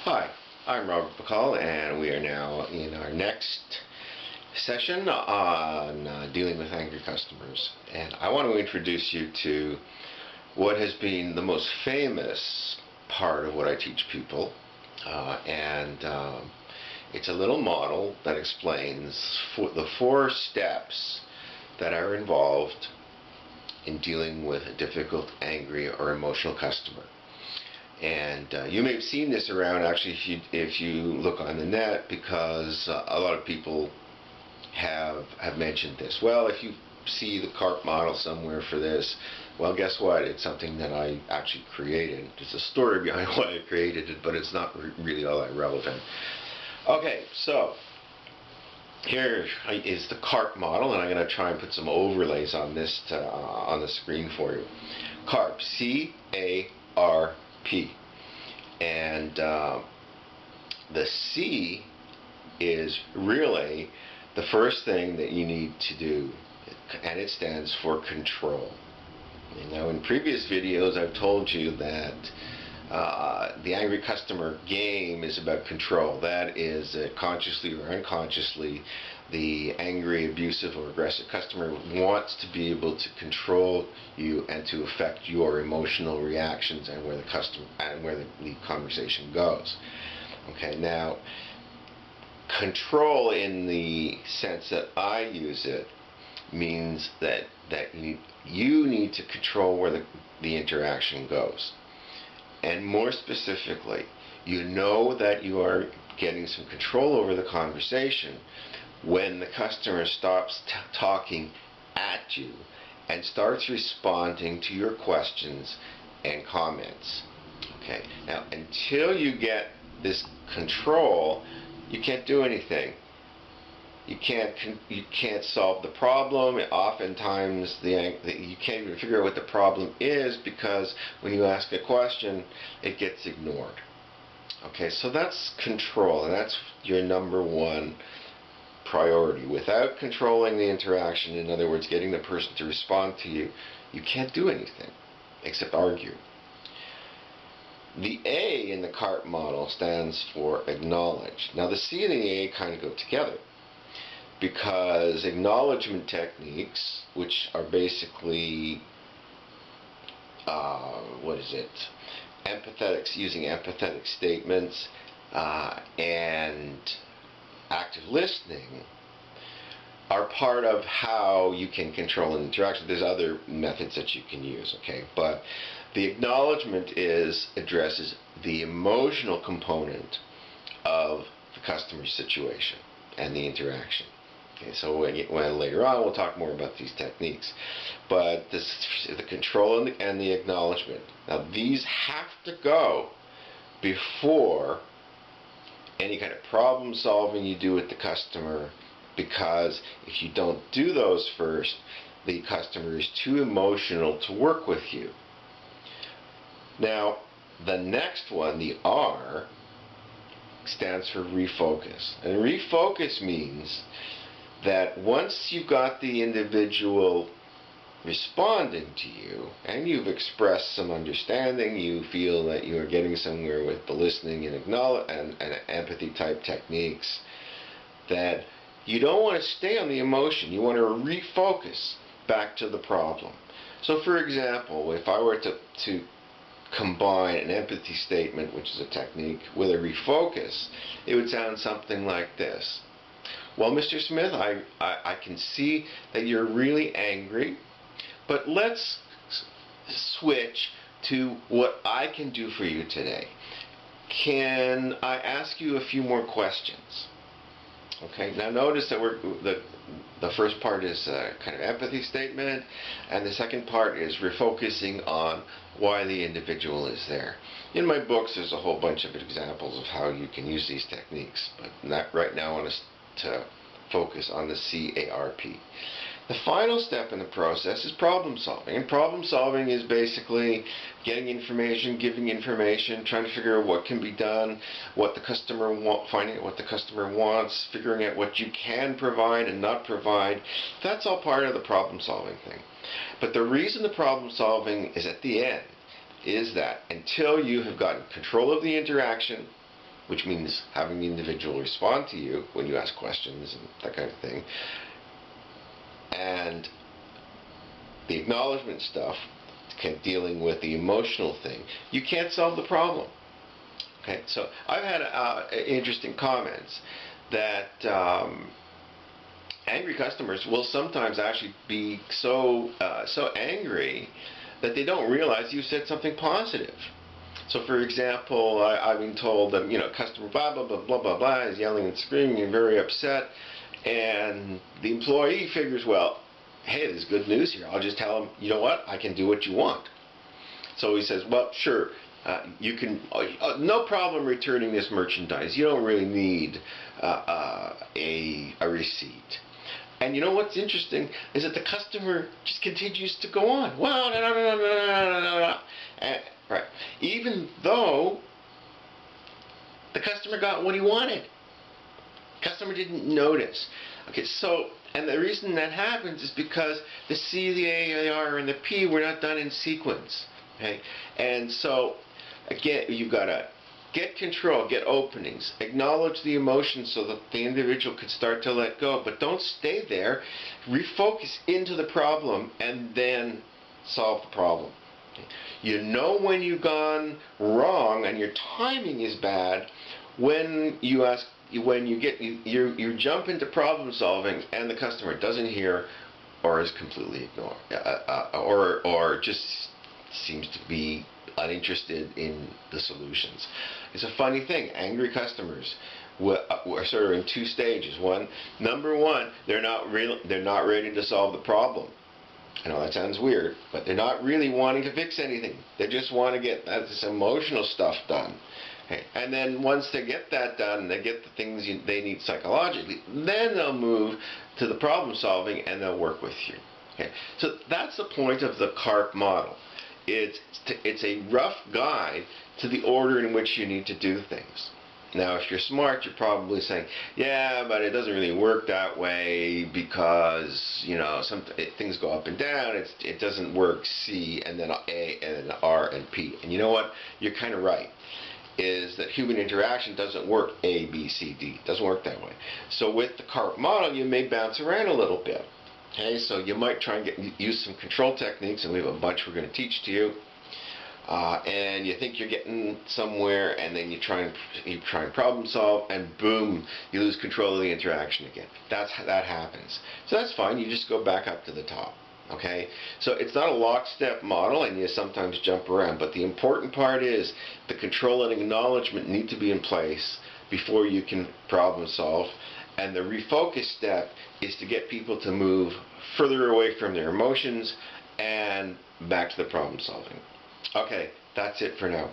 Hi, I'm Robert Bacall, and we are now in our next session on dealing with angry customers. And I want to introduce you to what has been the most famous part of what I teach people. It's a little model that explains the 4 steps that are involved in dealing with a difficult, angry, or emotional customer. And you may have seen this around actually if you look on the net, because a lot of people have mentioned this. Well, if you see the Carp model somewhere for this, well, guess what? It's something that I actually created. There's a story behind why I created it, but it's not really all that relevant. Okay, so here is the Carp model, and I'm going to try and put some overlays on this on the screen for you. Carp, C-A-R-P. And the C is really the first thing that you need to do, and it stands for control. Now, in previous videos I've told you that the angry customer game is about control. That is, consciously or unconsciously, the angry, abusive, or aggressive customer wants to be able to control you and to affect your emotional reactions and where the conversation goes. Okay, now, control in the sense that I use it means that you need to control where the interaction goes. And more specifically, you know that you are getting some control over the conversation when the customer stops talking at you and starts responding to your questions and comments. Okay, now until you get this control, you can't do anything. You can't solve the problem. Oftentimes you can't even figure out what the problem is, because when you ask a question, it gets ignored. Okay, so that's control, and that's your number one priority. Without controlling the interaction, in other words, getting the person to respond to you, you can't do anything except argue. The A in the Carp model stands for acknowledge. Now, the C and the A kind of go together, because acknowledgement techniques, which are basically using empathetic statements and active listening, are part of how you can control an interaction. There's other methods that you can use, okay? But the acknowledgement addresses the emotional component of the customer's situation and the interaction. Okay, so when later on we'll talk more about these techniques, but the control and the acknowledgement. Now, these have to go before any kind of problem solving you do with the customer, because if you don't do those first, the customer is too emotional to work with you. Now, the next one, the R, stands for refocus. And refocus means that once you've got the individual responding to you and you've expressed some understanding, you feel that you are getting somewhere with the listening and empathy type techniques, that you don't want to stay on the emotion. You want to refocus back to the problem. So, for example, if I were to combine an empathy statement, which is a technique, with a refocus, it would sound something like this. Well, Mr. Smith, I can see that you're really angry, but let's switch to what I can do for you today. Can I ask you a few more questions? Okay, now notice that the first part is a kind of empathy statement, and the second part is refocusing on why the individual is there. In my books, there's a whole bunch of examples of how you can use these techniques, but right now I want to focus on the CARP. The final step in the process is problem solving, and problem solving is basically getting information, giving information, trying to figure out what can be done, finding out what the customer wants, figuring out what you can provide and not provide. That's all part of the problem solving thing. But the reason the problem solving is at the end is that until you have gotten control of the interaction which means having the individual respond to you when you ask questions and that kind of thing. And the acknowledgement stuff, dealing with the emotional thing, you can't solve the problem. Okay, so I've had interesting comments that angry customers will sometimes actually be so angry that they don't realize you said something positive. So, for example, I've been told that, customer blah blah blah blah blah blah is yelling and screaming and very upset, and the employee figures, well, hey, there's good news here. I'll just tell him, you know what, I can do what you want. So he says, well, sure, you can, no problem returning this merchandise. You don't really need a receipt. And you know what's interesting is that the customer just continues to go on. Well, right. Even though the customer got what he wanted. Customer didn't notice. Okay, so, and the reason that happens is because the C, the A, the R, and the P were not done in sequence. Okay, and so, again, you've got to get control, get openings, acknowledge the emotions so that the individual can start to let go, but don't stay there. Refocus into the problem and then solve the problem. You know when you've gone wrong and your timing is bad when you jump into problem solving and the customer doesn't hear or is completely ignored or just seems to be uninterested in the solutions. It's a funny thing. Angry customers are sort of in two stages. Number one, they're not ready to solve the problem. I know that sounds weird, but they're not really wanting to fix anything. They just want to get this emotional stuff done. Okay. And then once they get that done, they get the things they need psychologically, then they'll move to the problem solving and they'll work with you. Okay. So that's the point of the Carp model. It's a rough guide to the order in which you need to do things. Now, if you're smart, you're probably saying, yeah, but it doesn't really work that way because, things go up and down. It doesn't work C and then A and then R and P. And you know what? You're kind of right. Is that human interaction doesn't work A, B, C, D. It doesn't work that way. So with the Carp model, you may bounce around a little bit. Okay, so you might try and use some control techniques, and we have a bunch we're going to teach to you. And you think you're getting somewhere, and then you try and problem solve, and boom, you lose control of the interaction again. That happens. So that's fine. You just go back up to the top. Okay, so it's not a lockstep model, and you sometimes jump around. But the important part is the control and acknowledgement need to be in place before you can problem solve. And the refocus step is to get people to move further away from their emotions and back to the problem solving. Okay, that's it for now.